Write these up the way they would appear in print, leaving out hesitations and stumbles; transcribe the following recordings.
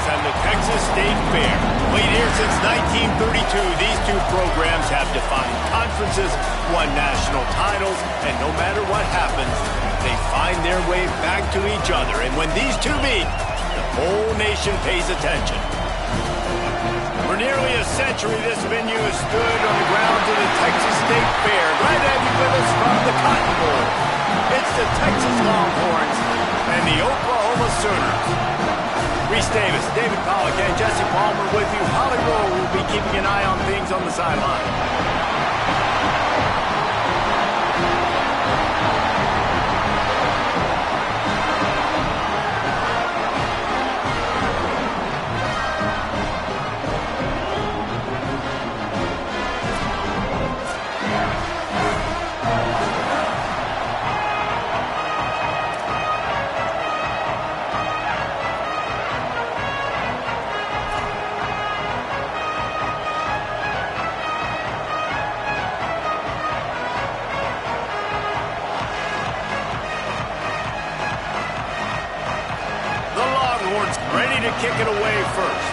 and the Texas State Fair. Played here since 1932, these two programs have defined conferences, won national titles, and no matter what happens, they find their way back to each other. And when these two meet, the whole nation pays attention. For nearly a century, this venue has stood on the grounds of the Texas State Fair. Glad to have you with us from the Cotton Bowl. It's the Texas Longhorns and the Oklahoma Sooners. Reese Davis, David Pollack, and Jesse Palmer with you. Holly Rowe will be keeping an eye on things on the sideline. Ready to kick it away first.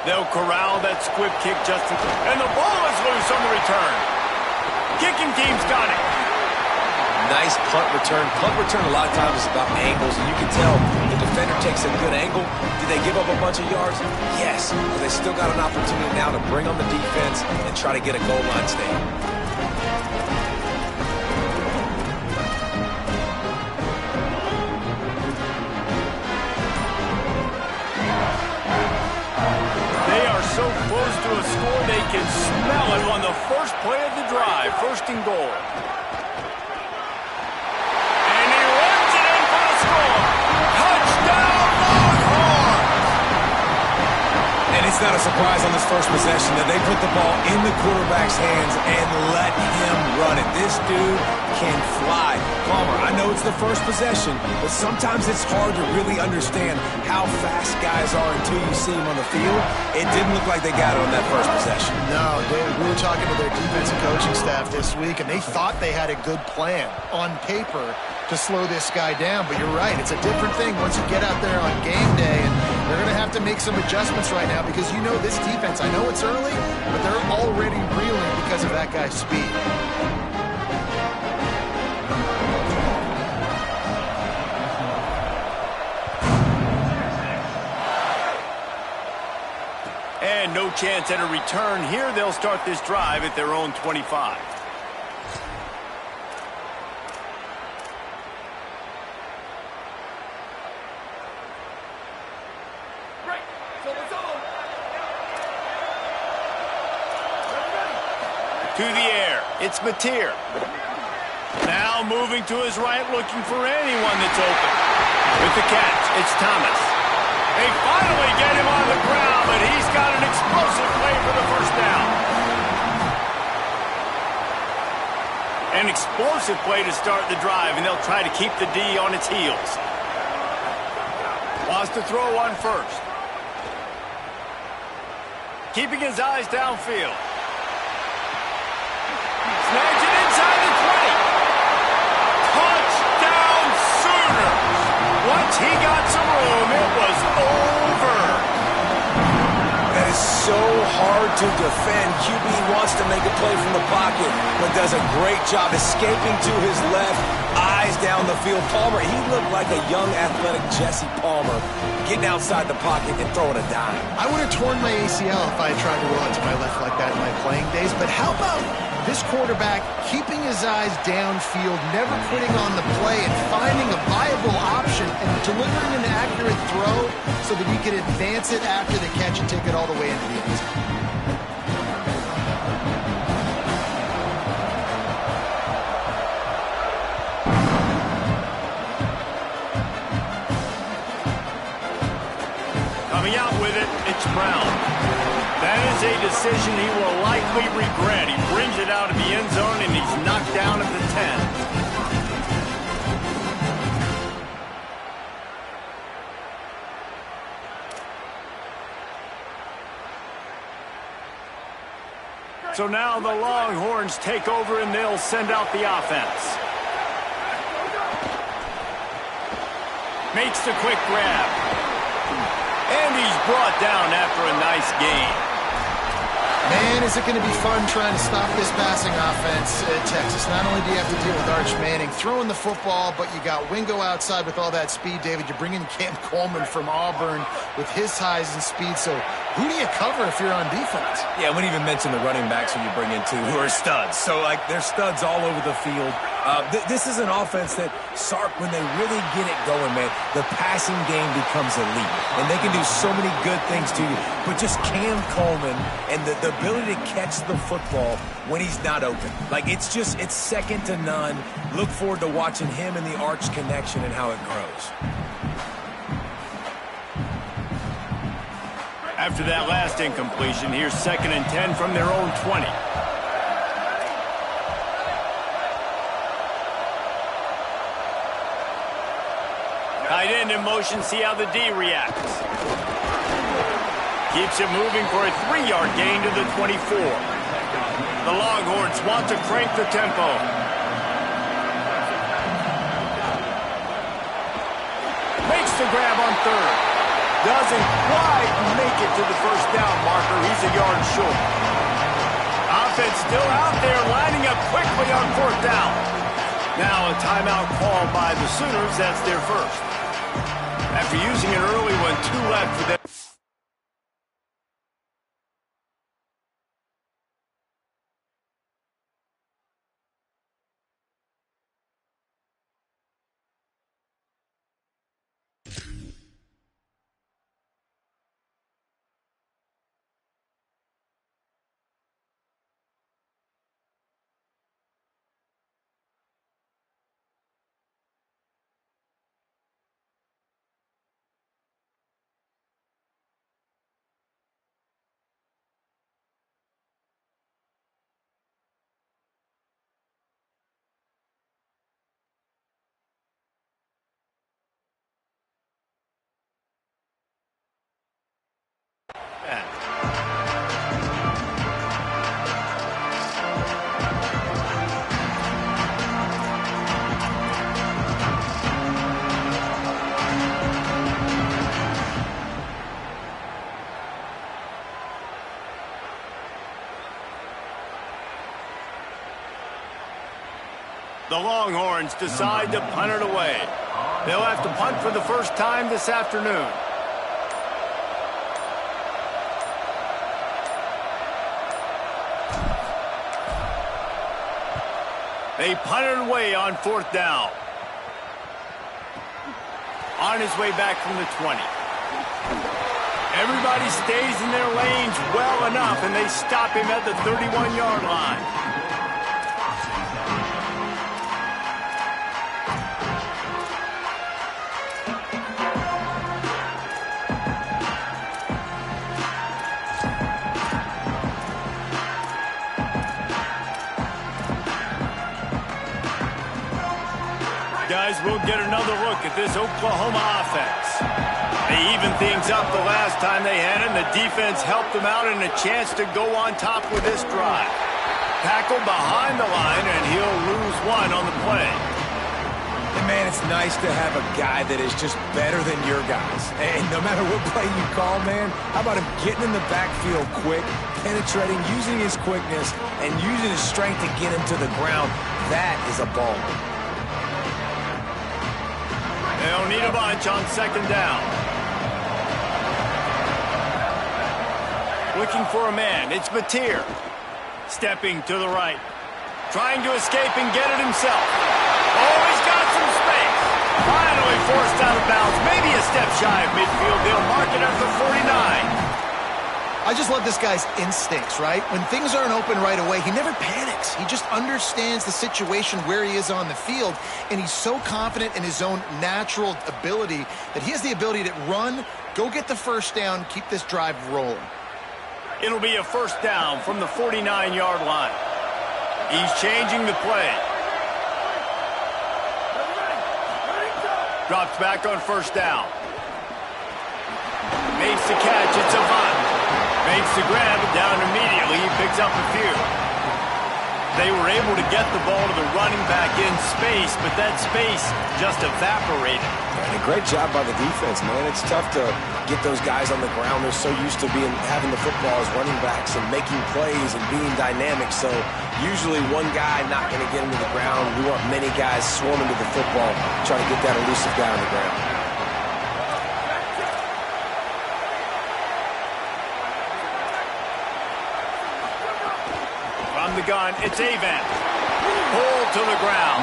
They'll corral that squib kick just in time. And the ball is loose on the return. Kicking team's got it. Nice punt return. Punt return a lot of times is about angles, and you can tell the defender takes a good angle. Did they give up a bunch of yards? Yes. But they still got an opportunity now to bring on the defense and try to get a goal line stand. They are so close to a score they can smell it on the first play of the drive. First and goal. It's not a surprise on this first possession that they put the ball in the quarterback's hands and let him run it. This dude can fly. Palmer, I know it's the first possession, but sometimes it's hard to really understand how fast guys are until you see him on the field. It didn't look like they got it on that first possession. No, David, we were talking to their defensive coaching staff this week, and they thought they had a good plan on paper to slow this guy down. But you're right, it's a different thing once you get out there on game day, and they're going to have to make some adjustments right now because you know this defense, I know it's early, but they're already reeling because of that guy's speed. And no chance at a return here. They'll start this drive at their own 25. To the air, it's Mateer. Now moving to his right, looking for anyone that's open. With the catch, it's Thomas. They finally get him on the ground, but he's got an explosive play for the first down. An explosive play to start the drive, and they'll try to keep the D on its heels. Wants to throw one first. Keeping his eyes downfield. Snags it inside the 20. Touchdown Sooners. Once he got some room, it was over. That is so hard to defend. QB wants to make a play from the pocket, but does a great job escaping to his left, eyes down the field. Palmer, he looked like a young athletic Jesse Palmer, getting outside the pocket and throwing a dime. I would have torn my ACL if I had tried to roll it to my left like that in my playing days, but how about this quarterback keeping his eyes downfield, never quitting on the play, and finding a viable option and delivering an accurate throw so that he could advance it after the catch and take it all the way into the end zone. Coming out with it, it's Brown. That is a decision he will likely regret. He brings it out of the end zone, and he's knocked down at the 10. So now the Longhorns take over and they'll send out the offense. Makes the quick grab. And he's brought down after a nice gain. Man, is it going to be fun trying to stop this passing offense at Texas. Not only do you have to deal with Arch Manning throwing the football, but you got Wingo outside with all that speed, David. You're bringing Cam Coleman from Auburn with his size and speed. So who do you cover if you're on defense? Yeah, I wouldn't even mention the running backs who you bring in, too, who are studs. So, like, they're studs all over the field. This is an offense that, Sark, when they really get it going, man, the passing game becomes elite. And they can do so many good things to you. But just Cam Coleman and the ability to catch the football when he's not open. Like, it's second to none. Look forward to watching him and the Arch connection and how it grows. After that last incompletion, here's 2nd and 10 from their own 20. Tight end in motion, see how the D reacts. Keeps it moving for a 3-yard gain to the 24. The Longhorns want to crank the tempo. Makes the grab on 3rd. Doesn't quite make it to the first down marker. He's a yard short. Offense still out there, lining up quickly on 4th down. Now a timeout called by the Sooners. That's their first. After using an early one, 2 left for them. The Longhorns decide to punt it away. They'll have to punt for the first time this afternoon. They punt it away on 4th down. On his way back from the 20. Everybody stays in their lanes well enough, and they stop him at the 31-yard line. Guys, we'll get another look at this Oklahoma offense. They evened things up the last time they had it, and the defense helped them out and a chance to go on top with this drive. Tackle behind the line, and he'll lose one on the play. And man, it's nice to have a guy that is just better than your guys. And no matter what play you call, man, how about him getting in the backfield quick, penetrating, using his quickness, and using his strength to get him to the ground. That is a baller. They'll need a bunch on 2nd down. Looking for a man. It's Mateer. Stepping to the right. Trying to escape and get it himself. Oh, he's got some space. Finally forced out of bounds. Maybe a step shy of midfield. They'll mark it at the 49. I just love this guy's instincts, right? When things aren't open right away, he never panics. He just understands the situation where he is on the field, and he's so confident in his own natural ability that he has the ability to run, go get the first down, keep this drive rolling. It'll be a first down from the 49-yard line. He's changing the play. Drops back on 1st down. Makes the catch. It's Avant. Makes the grab down immediately. He picks up a few. They were able to get the ball to the running back in space, but that space just evaporated. And a great job by the defense, man. It's tough to get those guys on the ground. They're so used to having the football as running backs and making plays and being dynamic. So usually one guy not going to get him to the ground. We want many guys swarming to the football, trying to get that elusive guy on the ground. The gun, it's Avan. Pulled to the ground.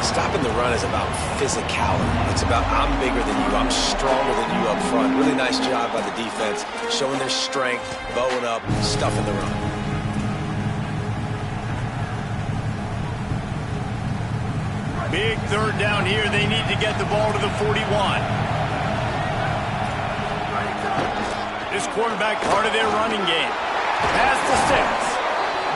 Stopping the run is about physicality. It's about I'm bigger than you, I'm stronger than you up front. Really nice job by the defense, showing their strength, bowing up, stuffing the run. Big third down here. They need to get the ball to the 41. This quarterback part of their running game. Past the 6.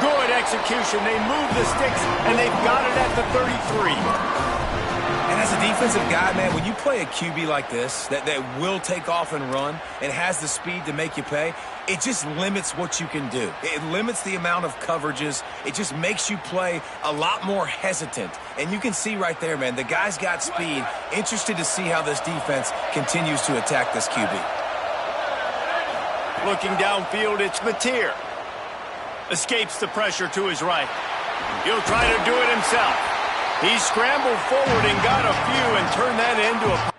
Good execution. They move the sticks, and they've got it at the 33. And as a defensive guy, man, when you play a QB like this that will take off and run and has the speed to make you pay, it just limits what you can do. It limits the amount of coverages. It just makes you play a lot more hesitant. And you can see right there, man, the guy's got speed. Interested to see how this defense continues to attack this QB. Looking downfield, it's Mateer. Escapes the pressure to his right. He'll try to do it himself. He scrambled forward and got a few and turned that into a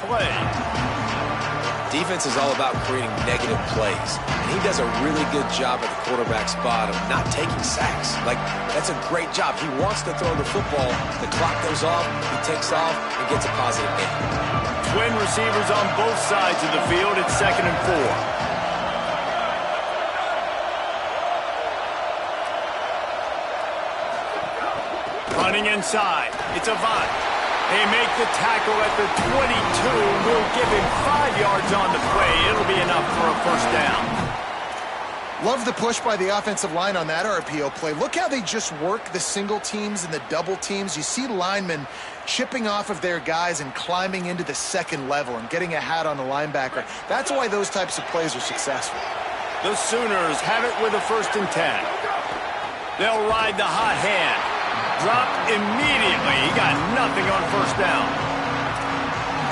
play. Defense is all about creating negative plays, and he does a really good job at the quarterback spot of not taking sacks. Like, that's a great job. He wants to throw the football. The clock goes off, he takes off, and gets a positive gain. Twin receivers on both sides of the field at 2nd and 4. Running inside, it's Avant. They make the tackle at the 22. We'll give him 5 yards on the play. It'll be enough for a first down. Love the push by the offensive line on that RPO play. Look how they just work the single teams and the double teams. You see linemen chipping off of their guys and climbing into the second level and getting a hat on the linebacker. That's why those types of plays are successful. The Sooners have it with a 1st and 10. They'll ride the hot hand. Dropped immediately. He got nothing on first down.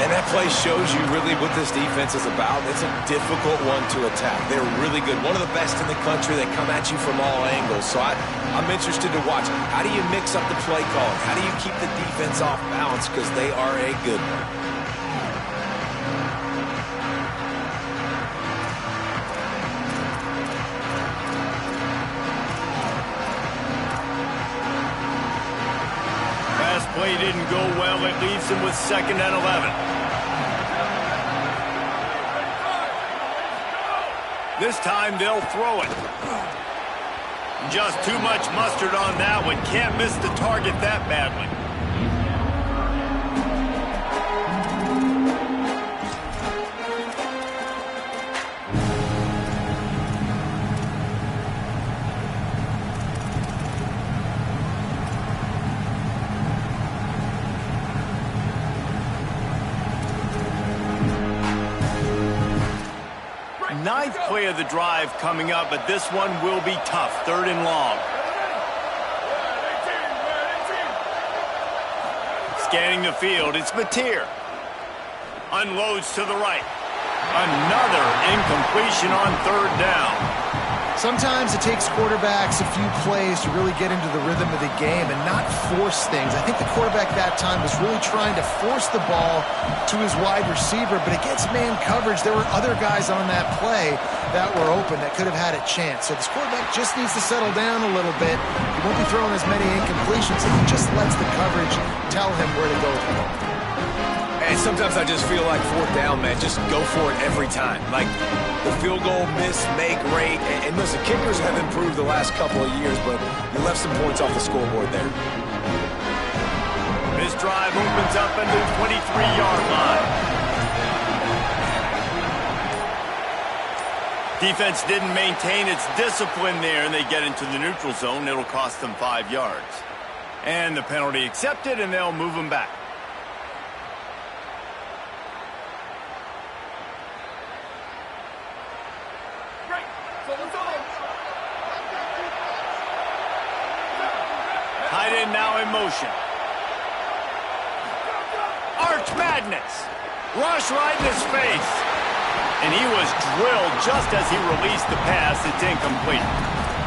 And that play shows you really what this defense is about. It's a difficult one to attack. They're really good. One of the best in the country. They come at you from all angles. So I'm interested to watch. How do you mix up the play calling? How do you keep the defense off balance? Because they are a good one. Play didn't go well. It leaves him with 2nd and 11. This time they'll throw it. Just too much mustard on that one. Can't miss the target that badly. Ninth play of the drive coming up, but this one will be tough. 3rd and long. Scanning the field, it's Mateer. Unloads to the right. Another incompletion on 3rd down. Sometimes it takes quarterbacks a few plays to really get into the rhythm of the game and not force things. I think the quarterback that time was really trying to force the ball to his wide receiver, but against man coverage, there were other guys on that play that were open that could have had a chance. So this quarterback just needs to settle down a little bit. He won't be throwing as many incompletions if he just lets the coverage tell him where to go with the ball. And sometimes I just feel like 4th down, man, just go for it every time. Like the field goal, miss, make rate. And listen, kickers have improved the last couple of years, but you left some points off the scoreboard there. This drive opens up into the 23-yard line. Defense didn't maintain its discipline there, and they get into the neutral zone. It'll cost them 5 yards. And the penalty accepted, and they'll move them back. Tight end now in motion. Arch Madness. Rush right in his face. And he was drilled just as he released the pass. It's incomplete.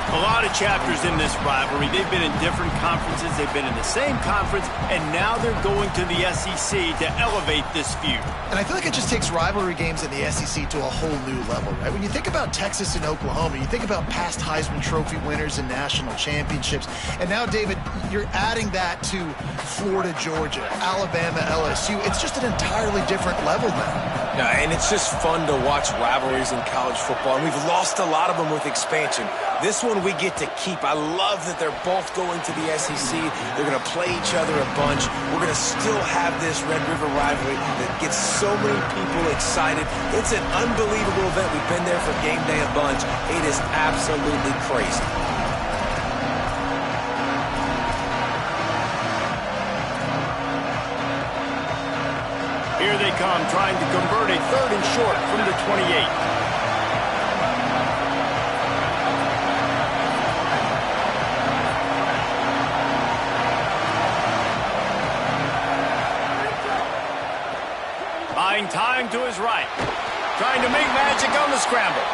A lot of chapters in this rivalry. They've been in different conferences. They've been in the same conference. And now they're going to the SEC to elevate this feud. And I feel like it just takes rivalry games in the SEC to a whole new level, right? When you think about Texas and Oklahoma, you think about past Heisman Trophy winners and national championships. And now, David, you're adding that to Florida, Georgia, Alabama, LSU. It's just an entirely different level now. Yeah, and it's just fun to watch rivalries in college football. And we've lost a lot of them with expansion. This one we get to keep. I love that they're both going to the SEC. They're going to play each other a bunch. We're going to still have this Red River rivalry that gets so many people excited. It's an unbelievable event. We've been there for game day a bunch. It is absolutely crazy. Here they come, trying to convert a 3rd and short from the 28. Buying time to his right. Trying to make magic on the scramble.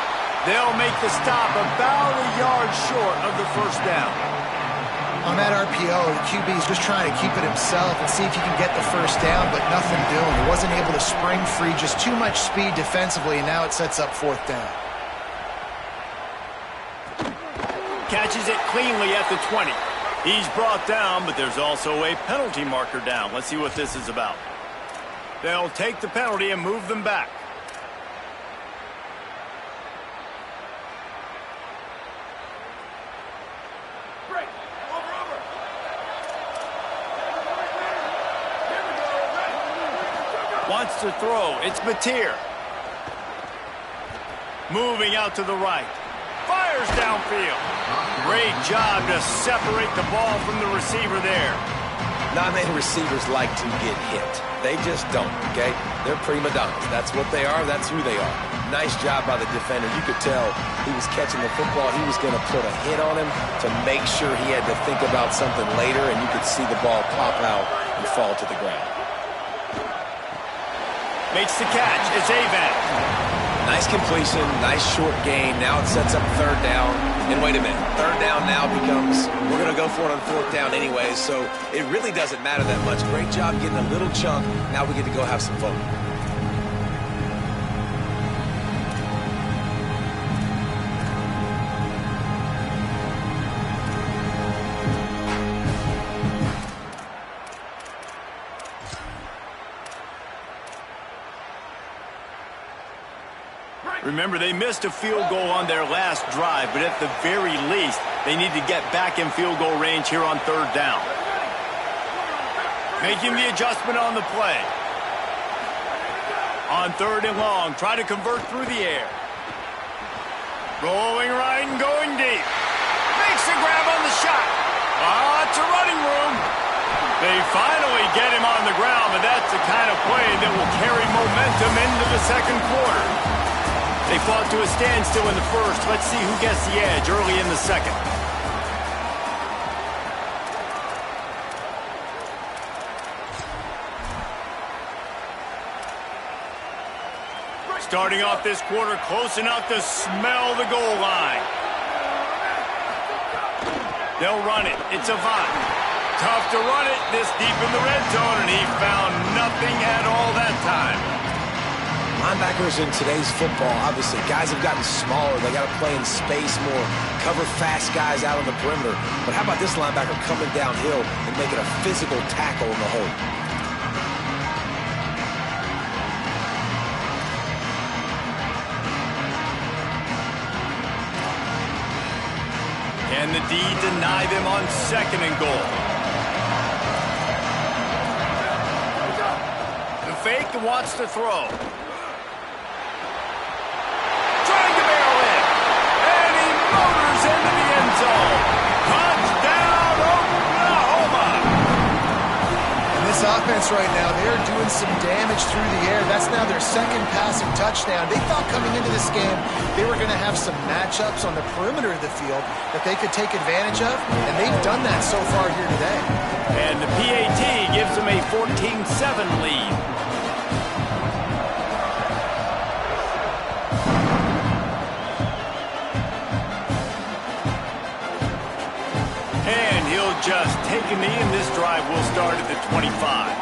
They'll make the stop about a yard short of the first down. On that RPO, the QB is just trying to keep it himself and see if he can get the first down, but nothing doing. He wasn't able to spring free, just too much speed defensively, and now it sets up fourth down. Catches it cleanly at the 20. He's brought down, but there's also a penalty marker down. Let's see what this is about. They'll take the penalty and move them back. Wants to throw. It's Mateer. Moving out to the right. Fires downfield. Great job to separate the ball from the receiver there. Not many receivers like to get hit. They just don't, okay? They're prima donnas. That's what they are. That's who they are. Nice job by the defender. You could tell he was catching the football. He was going to put a hit on him to make sure he had to think about something later, and you could see the ball pop out and fall to the ground. Makes the catch. It's Avan. Nice completion, nice short gain. Now it sets up third down. And wait a minute, third down now becomes, we're going to go for it on fourth down anyway, so it really doesn't matter that much. Great job getting a little chunk. Now we get to go have some fun. Remember, they missed a field goal on their last drive, but at the very least, they need to get back in field goal range here on third down. Making the adjustment on the play. On third and long, try to convert through the air. Rolling right and going deep. Makes the grab on the shot. Lots of running room. They finally get him on the ground, but that's the kind of play that will carry momentum into the second quarter. They fought to a standstill in the first. Let's see who gets the edge early in the second. Starting off this quarter close enough to smell the goal line. They'll run it. It's Avant. Tough to run it this deep in the red zone, and he found nothing at all that time. Linebackers in today's football, obviously, guys have gotten smaller. They got to play in space more, cover fast guys out on the perimeter. But how about this linebacker coming downhill and making a physical tackle in the hole? Can the D deny them on second and goal? The fake wants to throw. Into the end zone. Touchdown, Oklahoma. And this offense right now, they're doing some damage through the air. That's now their second passing touchdown. They thought coming into this game they were going to have some matchups on the perimeter of the field that they could take advantage of, and they've done that so far here today. And the PAT gives them a 14-7 lead. Just take a knee, and this drive will start at the 25.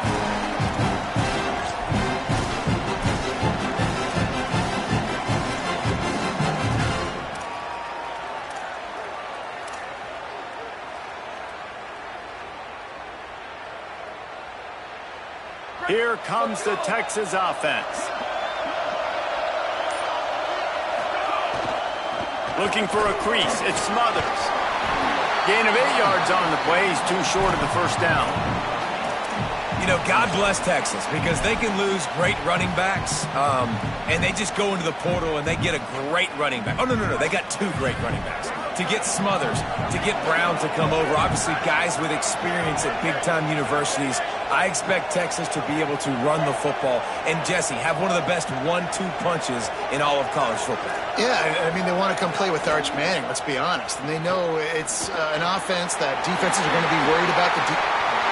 Here comes the Texas offense. Looking for a crease. It's Smothers. Gain of 8 yards on the play. He's too short of the first down. You know, God bless Texas, because they can lose great running backs, and they just go into the portal and they get a great running back. Oh, no. They got two great running backs. To get Smothers, to get Brown to come over, obviously guys with experience at big-time universities. I expect Texas to be able to run the football and, Jesse, have one of the best 1-2 punches in all of college football. Yeah, I mean, they want to come play with Arch Manning, let's be honest. And they know it's an offense that defenses are going to be worried about.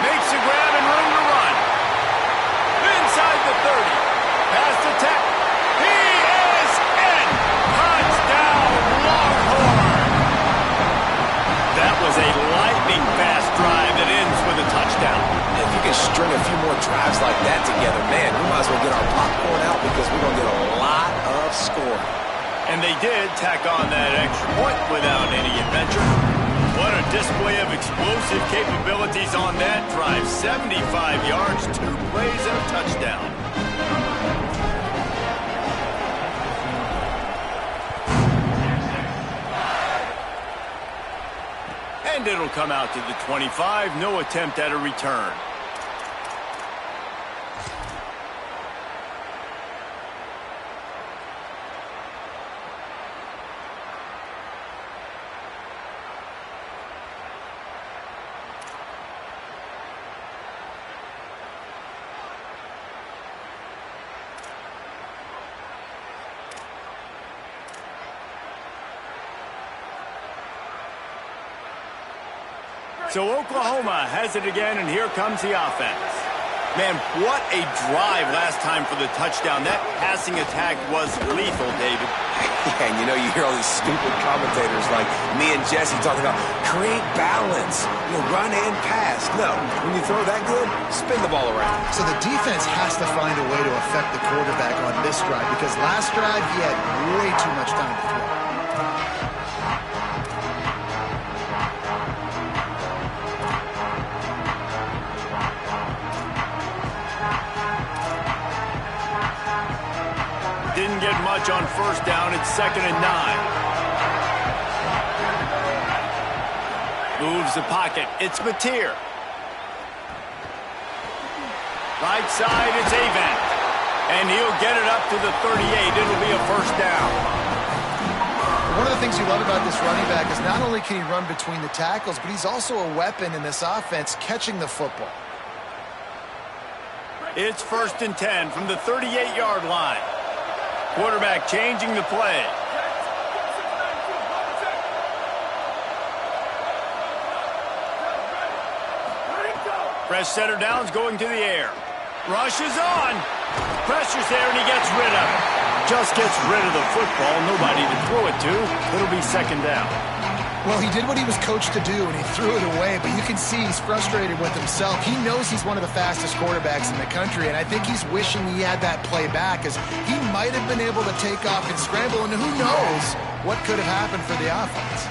Makes a grab and room to run. Inside the 30. Pass to Tech. He is in. Touchdown, Longhorn. That was a lightning fast string a few more drives like that together, man, we might as well get our popcorn out because we're going to get a lot of scoring. And they did tack on that extra point without any adventure. What a display of explosive capabilities on that drive. 75 yards, 2 plays, and a touchdown. And it'll come out to the 25. No attempt at a return. So Oklahoma has it again, and here comes the offense. Man, what a drive last time for the touchdown. That passing attack was lethal, David. Yeah, and you know, you hear all these stupid commentators like me and Jesse talking about create balance, run and pass. No, when you throw that good, spin the ball around. So the defense has to find a way to affect the quarterback on this drive because last drive he had way too much time to throw. Didn't get much on first down. It's 2nd and 9. Moves the pocket. It's Mateer. Right side, it's Avant. And he'll get it up to the 38. It'll be a first down. One of the things you love about this running back is not only can he run between the tackles, but he's also a weapon in this offense catching the football. It's 1st and 10 from the 38-yard line. Quarterback changing the play. Fresh center downs going to the air. Rush is on. Pressure's there and he gets rid of it. Just gets rid of the football. Nobody to throw it to. It'll be 2nd down. Well, he did what he was coached to do, and he threw it away, but you can see he's frustrated with himself. He knows he's one of the fastest quarterbacks in the country, and I think he's wishing he had that play back, as he might have been able to take off and scramble, and who knows what could have happened for the offense.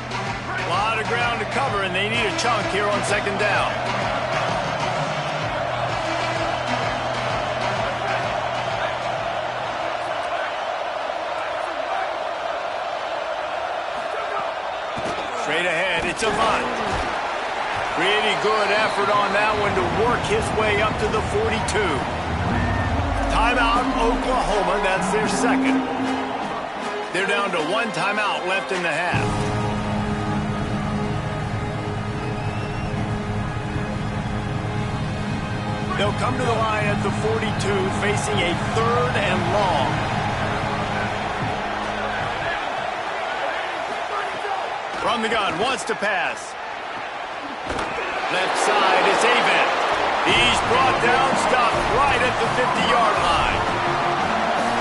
A lot of ground to cover, and they need a chunk here on 2nd down. Straight ahead, it's Avant. Pretty good effort on that one to work his way up to the 42. Timeout, Oklahoma. That's their 2nd. They're down to 1 timeout left in the half. They'll come to the line at the 42, facing a 3rd and long. From the gun, wants to pass. Left side, it's Avant. He's brought down, stopped right at the 50-yard line.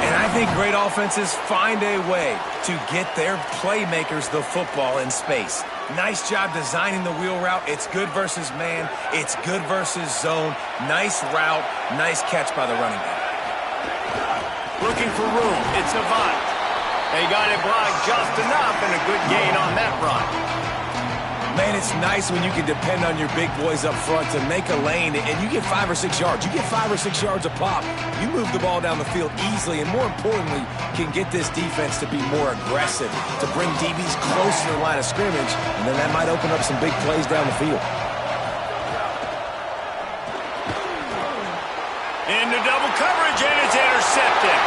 And I think great offenses find a way to get their playmakers the football in space. Nice job designing the wheel route. It's good versus man. It's good versus zone. Nice route. Nice catch by the running back. Looking for room. It's Avant. They got it blocked just enough, and a good gain on that run. Man, it's nice when you can depend on your big boys up front to make a lane, and you get 5 or 6 yards. You get 5 or 6 yards a pop. You move the ball down the field easily, and more importantly, can get this defense to be more aggressive, to bring DBs closer to the line of scrimmage, and then that might open up some big plays down the field. Into double coverage, and it's intercepted.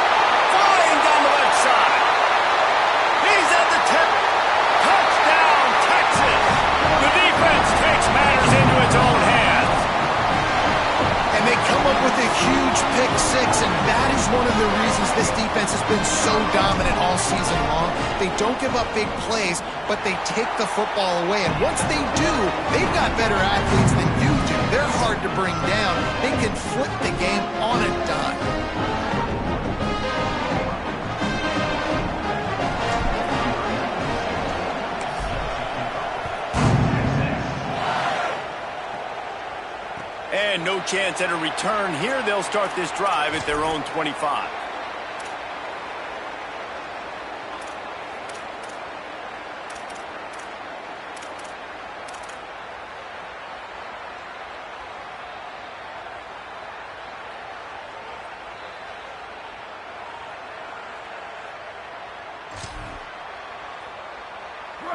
Flying down the left side. He's at the tip. Touchdown, Texas. The defense takes matters into its own hands. And they come up with a huge pick six, and that is one of the reasons this defense has been so dominant all season long. They don't give up big plays, but they take the football away. And once they do, they've got better athletes than you do. They're hard to bring down. They can flip the game on a dime. And no chance at a return here. They'll start this drive at their own 25.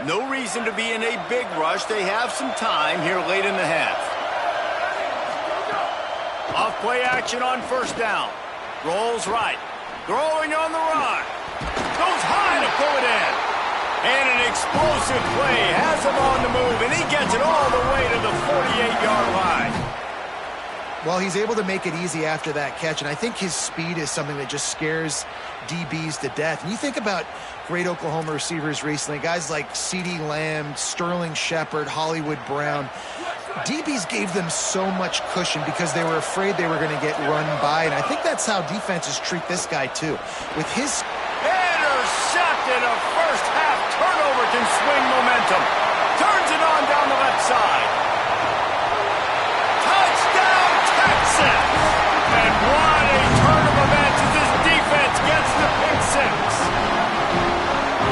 No reason to be in a big rush. They have some time here late in the half. Off play action on first down. Rolls right. Throwing on the run. Goes high to pull it in. And an explosive play has him on the move, and he gets it all the way to the 48-yard line. Well, he's able to make it easy after that catch, and I think his speed is something that just scares DBs to death. And you think about great Oklahoma receivers recently, guys like CeeDee Lamb, Sterling Shepard, Hollywood Brown. DBs gave them so much cushion because they were afraid they were going to get run by, and I think that's how defenses treat this guy too. With his intercepted, a first half turnover can swing momentum. Turns it on down the left side. Touchdown, Texas! And what a turn of events as this defense gets the pick six.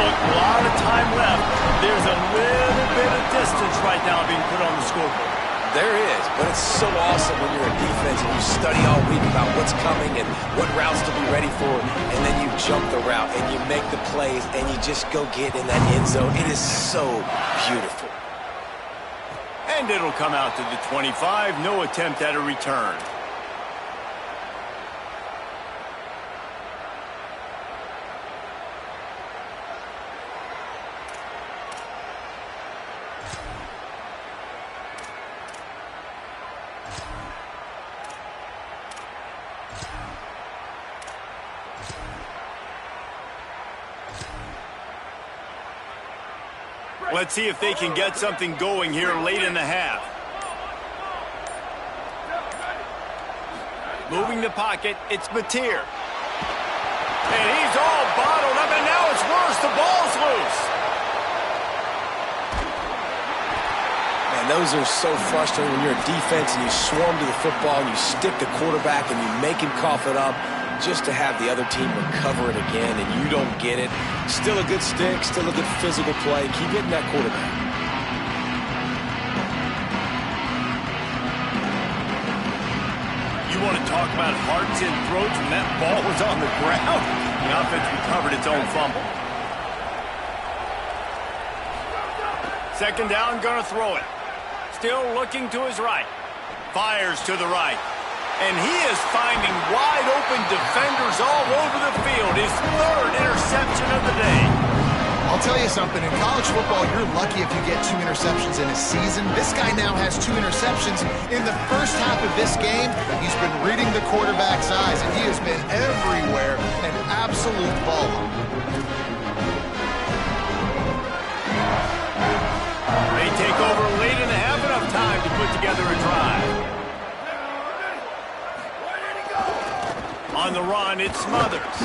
Look, a lot of time left. There's a little bit of distance right now being put on the scoreboard. There is, but it's so awesome when you're a defense and you study all week about what's coming and what routes to be ready for, and then you jump the route and you make the plays and you just go get in that end zone. It is so beautiful. And it'll come out to the 25. No attempt at a return. Let's see if they can get something going here late in the half. Moving the pocket, it's Mateer. And he's all bottled up, and now it's worse. The ball's loose. Man, those are so frustrating when you're a defense and you swarm to the football and you stick the quarterback and you make him cough it up just to have the other team recover it again and you don't get it. Still a good stick, still a good physical play. Keep hitting that quarterback. You want to talk about hearts and throats when that ball was on the ground? The offense recovered its own fumble. Second down, gonna throw it. Still looking to his right. Fires to the right. And he is finding wide-open defenders all over the field. His third interception of the day. I'll tell you something, in college football, you're lucky if you get 2 interceptions in a season. This guy now has 2 interceptions. In the first half of this game, he's been reading the quarterback's eyes, and he has been everywhere, an absolute baller. They take over late in the half, enough time to put together a drive. On the run, it's Smothers.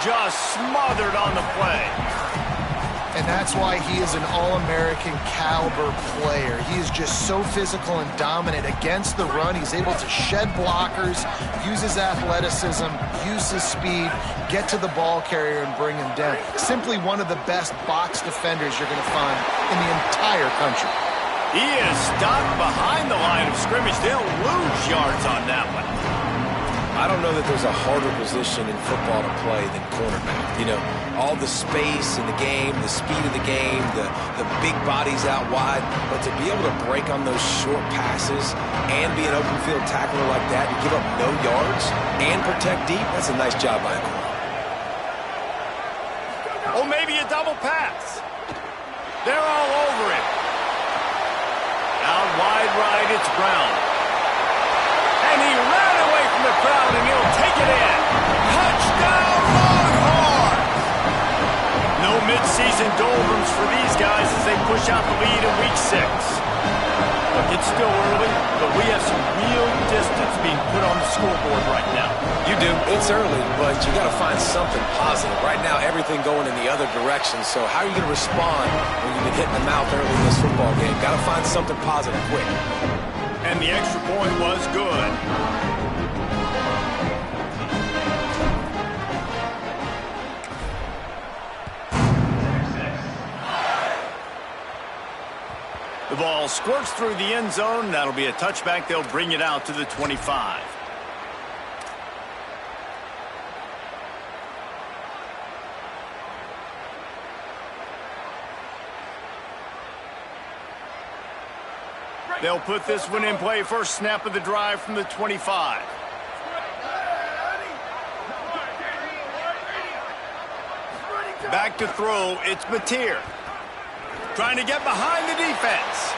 Just smothered on the play. And that's why he is an All-American caliber player. He is just so physical and dominant against the run. He's able to shed blockers, use his athleticism, use his speed, get to the ball carrier and bring him down. Simply one of the best box defenders you're going to find in the entire country. He is stopped behind the line of scrimmage. They'll lose yards on that one. I don't know that there's a harder position in football to play than cornerback. You know, all the space in the game, the speed of the game, the big bodies out wide. But to be able to break on those short passes and be an open field tackler like that and give up no yards and protect deep, that's a nice job by a corner. Oh, maybe a double pass. They're all over it. Out wide right, it's Brown. And he ran away from the crowd, and he'll take it in. Touchdown, Longhorn! No midseason doldrums for these guys as they push out the lead in Week 6. Look, it's still early, but we have some real distance being put on the scoreboard right now. You do. It's early, but you got to find something positive. Right now, everything going in the other direction. So how are you going to respond when you've been hit in the mouth early in this football game? Got to find something positive quick. And the extra point was good. The ball squirts through the end zone. That'll be a touchback. They'll bring it out to the 25. They'll put this one in play. First snap of the drive from the 25. Back to throw. It's Mateer. Trying to get behind the defense.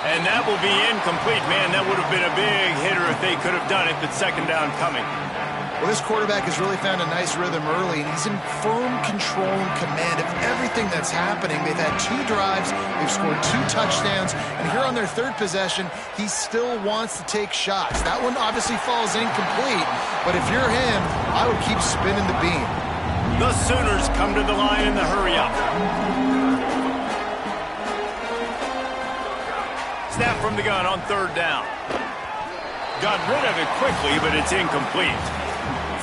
And that will be incomplete. Man, that would have been a big hitter if they could have done it, but second down coming. Well, this quarterback has really found a nice rhythm early, and he's in firm control and command of everything that's happening. They've had 2 drives, they've scored 2 touchdowns, and here on their 3rd possession, he still wants to take shots. That one obviously falls incomplete, but if you're him, I would keep spinning the beam. The Sooners come to the line in the hurry-up. Snap from the gun on 3rd down. Got rid of it quickly, but it's incomplete.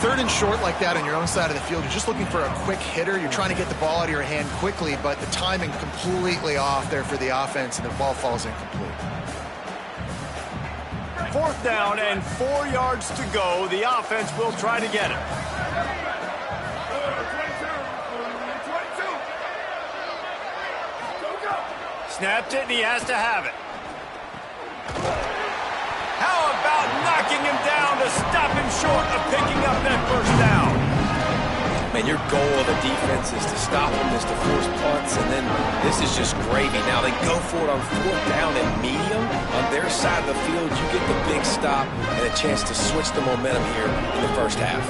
3rd and short like that on your own side of the field, you're just looking for a quick hitter. You're trying to get the ball out of your hand quickly, but the timing completely off there for the offense, and the ball falls incomplete. 4th down and 4 yards to go. The offense will try to get it. Snapped it, and he has to have it. How about knocking him down to stop him short of picking up that first down? Man, your goal of the defense is to stop them, is to force punts, and then this is just gravy. Now they go for it on 4th down and medium. On their side of the field, you get the big stop and a chance to switch the momentum here in the first half.